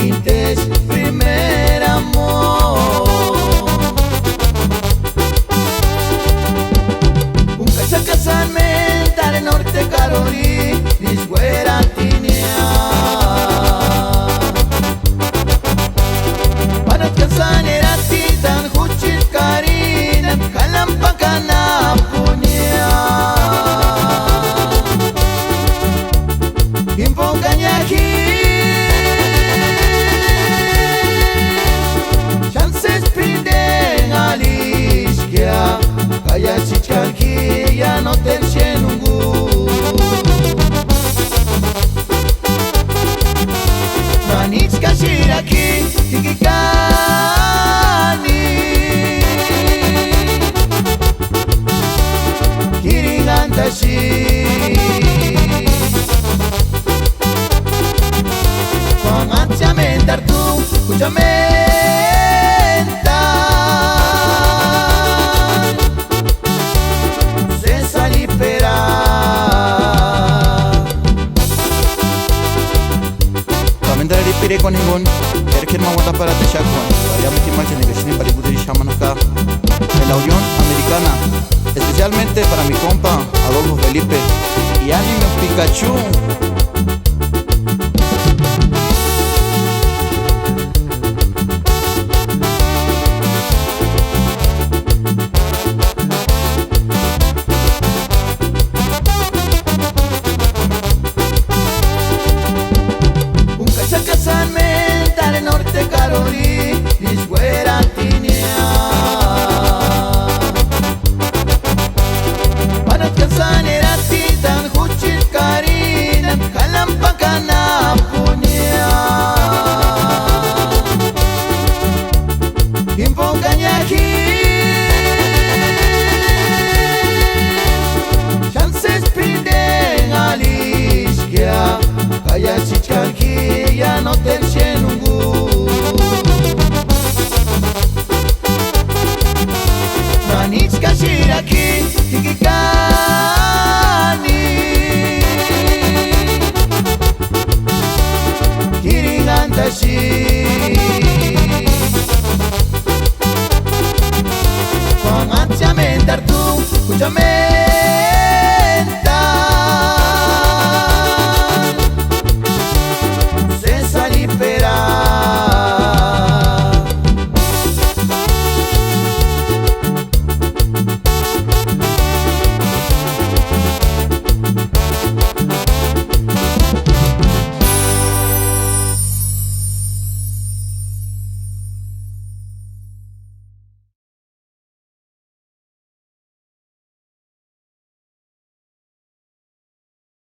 Quintes, primer amor. Un cachacasan mental en Norte Carolina, disguera tinea. Panat kasan era titan, huchit karina, kalampakana punya. Imponganyaki chances prinden aliskia kaya chichanki ya no te chenungu Manitska shiraki kikikani Kirigantashi mentar tú, escúchame se salipera Pamentar ripire con ningún Erken mamota para te shakwan Para me timache negashini para gudiri shamanaka de la Unión Americana especialmente para mi compa Adolfo Felipe y Anime Pikachu. Cachacasan mental en Norte Carolina, disguera tinea. Panat kasan era titan, huchit karina, kalampakana punya. Imponganyaki chances prinden aliskia kaya chichanki ya no te chenungu Manitska shiraki kikikani Kirigantashi Pamacha mentar tú, escúchame